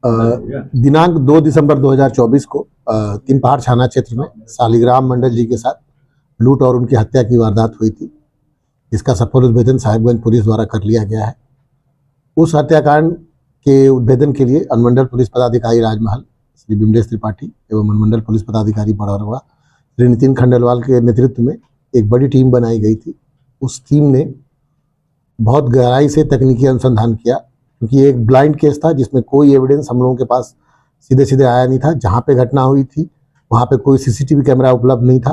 दिनांक 2 दिसंबर 2024 को तीन पहाड़ थाना क्षेत्र में शालिग्राम मंडल जी के साथ लूट और उनकी हत्या की वारदात हुई थी, जिसका सफल उद्भेदन साहिबगंज पुलिस द्वारा कर लिया गया है। उस हत्याकांड के उद्भेदन के लिए अनुमंडल पुलिस पदाधिकारी राजमहल श्री बिमलेश त्रिपाठी एवं अनुमंडल पुलिस पदाधिकारी बड़ौरवा श्री नितिन खंडेलवाल के नेतृत्व में एक बड़ी टीम बनाई गई थी। उस टीम ने बहुत गहराई से तकनीकी अनुसंधान किया, क्योंकि एक ब्लाइंड केस था जिसमें कोई एविडेंस हम लोगों के पास सीधे सीधे आया नहीं था। जहाँ पे घटना हुई थी वहाँ पे कोई सीसीटीवी कैमरा उपलब्ध नहीं था,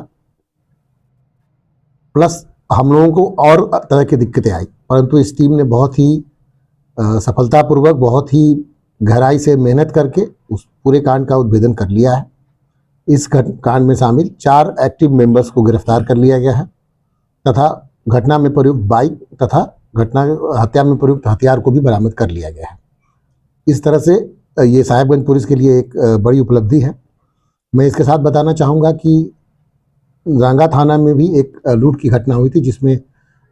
प्लस हम लोगों को और तरह की दिक्कतें आई, परंतु इस टीम ने बहुत ही सफलतापूर्वक, बहुत ही गहराई से मेहनत करके उस पूरे कांड का उद्भेदन कर लिया है। इस कांड में शामिल 4 एक्टिव मेंबर्स को गिरफ्तार कर लिया गया है तथा घटना में प्रयुक्त बाइक तथा हत्या में प्रयुक्त हथियार को भी बरामद कर लिया गया है। इस तरह से ये साहिबगंज पुलिस के लिए एक बड़ी उपलब्धि है। मैं इसके साथ बताना चाहूँगा कि रांगा थाना में भी एक लूट की घटना हुई थी, जिसमें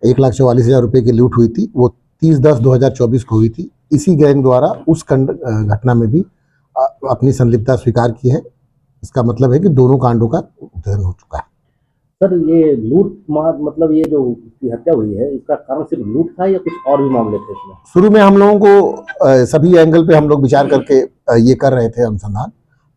1,44,000 रुपये की लूट हुई थी। वो 30/10/2024 को हुई थी। इसी गैंग द्वारा उस घटना में भी अपनी संलिप्तता स्वीकार की है। इसका मतलब है कि दोनों कांडों का उद्भेदन हो चुका है। सर, ये लूट मतलब ये जो हत्या हुई है, इसका कारण सिर्फ लूट था या कुछ और भी मामले थे इसमें? शुरू में हम लोगों को सभी एंगल पे हम लोग विचार करके ये कर रहे थे अनुसंधान,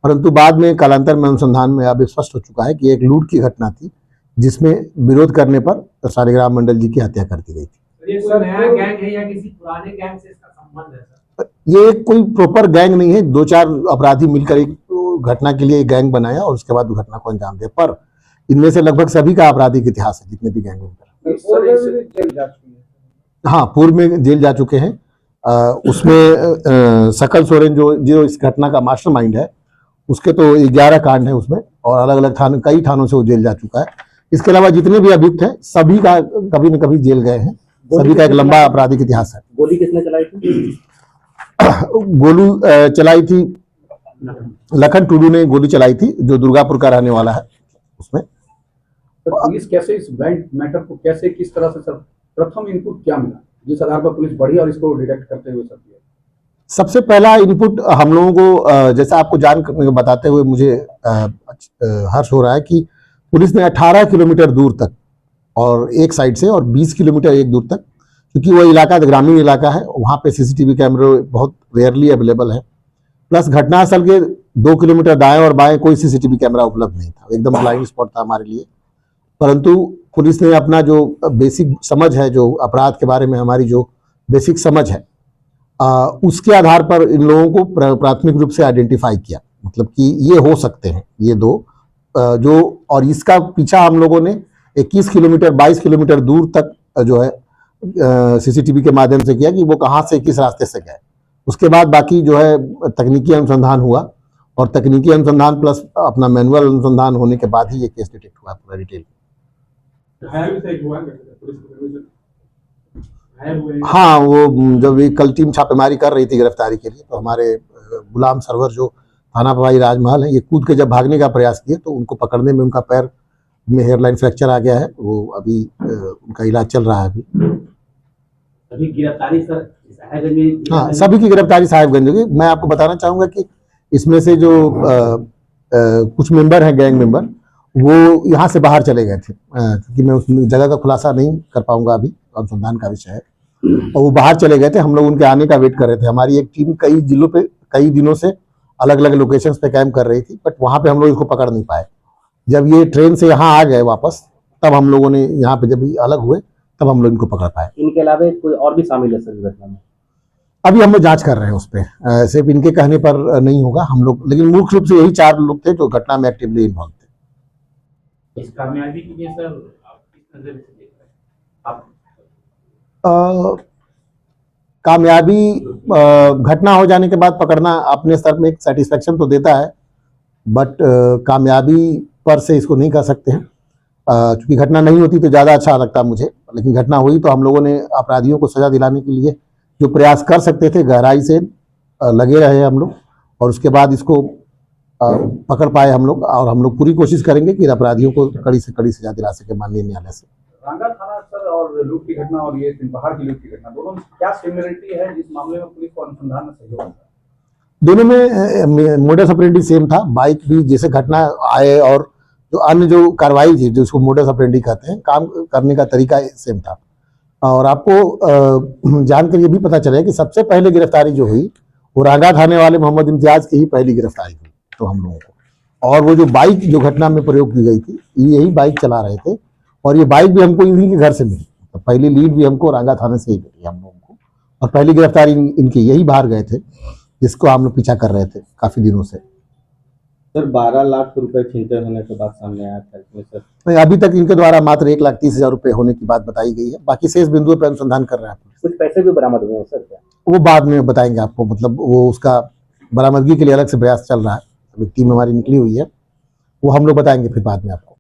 परंतु बाद में कालांतर में अनुसंधान में अब स्पष्ट हो चुका है कि एक लूट की घटना थी, जिसमें विरोध करने पर शालिग्राम मंडल जी की हत्या कर दी गई थी। ये कोई नया गैंग है या किसी पुराने गैंग से इसका संबंध है सर? ये कोई प्रॉपर गैंग नहीं है। 2-4 अपराधी मिलकर एक घटना के लिए एक गैंग बनाया और उसके बाद घटना को अंजाम दिया, पर इनमें से लगभग सभी का आपराधिक इतिहास है, जितने भी गैंग मेंबर। हाँ, पूर्व में जेल जा चुके हैं। उसमें सकल सोरेन जो इस घटना का मास्टरमाइंड है, उसके तो 11 कांड है उसमें, और अलग अलग कई थानों से वो जेल जा चुका है। इसके अलावा जितने भी अभियुक्त हैं सभी का कभी न कभी जेल गए हैं। सभी का एक लंबा आपराधिक इतिहास है। गोली किसने चलाई थी? गोली चलाई थी लखन टुडू ने गोली चलाई थी, जो दुर्गापुर का रहने वाला है। उसमें तो पुलिस कैसे इस ब्लाइंड मैटर को कैसे किस तरह से, सर प्रथम इनपुट क्या मिला जिस आधार पर पुलिस बढ़ी और इसको डिटेक्ट करते हुए सब किया? सबसे पहला इनपुट हम लोगों को जैसा आपको बताते हुए मुझे हर्ष हो रहा है कि पुलिस ने 18 किलोमीटर दूर तक और एक साइड से और 20 किलोमीटर एक दूर तक, क्योंकि वो इलाका ग्रामीण इलाका है, वहाँ पे सीसीटीवी कैमरे बहुत रेयरली अवेलेबल है। प्लस घटनास्थल के 2 किलोमीटर दाएं और बाएं कोई सीसीटीवी कैमरा उपलब्ध नहीं था। एकदम ब्लाइंड स्पॉट था हमारे लिए। परंतु पुलिस ने अपना जो बेसिक समझ है, जो अपराध के बारे में हमारी जो बेसिक समझ है, उसके आधार पर इन लोगों को प्राथमिक रूप से आइडेंटिफाई किया, मतलब कि ये हो सकते हैं ये दो जो, और इसका पीछा हम लोगों ने 21 किलोमीटर 22 किलोमीटर दूर तक जो है सीसीटीवी के माध्यम से किया कि वो कहाँ से किस रास्ते से गए। उसके बाद बाकी जो है तकनीकी अनुसंधान हुआ, और तकनीकी अनुसंधान प्लस अपना मैनुअल अनुसंधान होने के बाद ही ये केस डिटेक्ट हुआ पूरा डिटेल। हाँ, वो जब ये कल टीम छापेमारी कर रही थी गिरफ्तारी के लिए, तो हमारे गुलाम सरवर जो थाना प्रभारी राजमहल है, ये कूद के जब भागने का प्रयास किए तो उनको पकड़ने में उनका पैर में हेयरलाइन फ्रैक्चर आ गया है। वो अभी उनका इलाज चल रहा है। अभी गिरफ्तारी सर साहिबगंज में? हाँ, सभी की गिरफ्तारी साहिबगंज होगी। मैं आपको बताना चाहूँगा कि इसमें से जो कुछ मेंबर हैं, गैंग मेंबर, वो यहाँ से बाहर चले गए थे, क्योंकि मैं उस जगह का खुलासा नहीं कर पाऊंगा, अभी अनुसंधान का विषय है, और वो बाहर चले गए थे। हम लोग उनके आने का वेट कर रहे थे। हमारी एक टीम कई जिलों पे कई दिनों से अलग अलग लोकेशंस पे कैंप कर रही थी, बट वहाँ पे हम लोग इसको पकड़ नहीं पाए। जब ये ट्रेन से यहाँ आ गए वापस, तब हम लोगों ने यहाँ पे जब अलग हुए तब हम लोग इनको पकड़ पाए। इनके अलावा कोई और भी शामिल है सर इस घटना में? अभी हम लोग जांच कर रहे हैं उस पर, सिर्फ इनके कहने पर नहीं होगा हम लोग, लेकिन मुख्य रूप से यही 4 लोग थे जो घटना में एक्टिवली इन्वॉल्व थे। इस कामयाबी के लिए सर आप किस नजर से देख रहे हैं? कामयाबी घटना हो जाने के बाद पकड़ना अपने स्तर में एक सेटिस्फेक्शन तो देता है, बट कामयाबी पर से इसको नहीं कह सकते हैं, क्योंकि घटना नहीं होती तो ज़्यादा अच्छा लगता मुझे। लेकिन घटना हुई तो हम लोगों ने अपराधियों को सजा दिलाने के लिए जो प्रयास कर सकते थे गहराई से लगे रहे हम लोग, और उसके बाद इसको पकड़ पाए हम लोग, और हम लोग पूरी कोशिश करेंगे कि अपराधियों को कड़ी से कड़ी सजा दिला सके माननीय न्यायालय से। रांगा थाना सर और लूट की घटना और ये पहाड़ की लूट की घटना, दोनों में क्या सिमिलरिटी है जिस मामले में पुलिस को अनुसंधान में सहयोग होता है? दोनों में मोडस ऑपरेंडी सेम था। बाइक भी जैसे घटना आए और जो अन्य जो कार्रवाई थी, जो उसको मोडस ऑपरेंडी कहते हैं, काम करने का तरीका सेम था। और आपको जानकर ये भी पता चला कि सबसे पहले गिरफ्तारी जो हुई वो रांगा थाने वाले मोहम्मद इम्तियाज की ही पहली गिरफ्तारी हुई तो हम लोगों को। और वो जो बाइक जो घटना में प्रयोग की गई थी, यही बाइक चला रहे थे और ये बाइक भी हमको इन्हीं के घर से मिली। तो पहली लीड भी हमको रांगा थाने से ही मिली हम लोगों को, और पहली गिरफ्तारी इनकी यही बाहर गए थे, जिसको हम लोग पीछा कर रहे थे काफी दिनों से। सर 12 लाख रुपए छिनते होने के बाद सामने आया था इसमें सर। नहीं, अभी तक इनके द्वारा मात्र 1,30,000 रुपए होने की बात बताई गई है। बाकी शेष बिंदुओं पर अनुसंधान कर रहा है पुलिस। कुछ पैसे भी बरामद हुए हैं सर क्या? वो बाद में बताएंगे आपको, मतलब वो उसका बरामदगी के लिए अलग से प्रयास चल रहा है। अभी टीम हमारी निकली हुई है, वो हम लोग बताएंगे फिर बाद में आपको।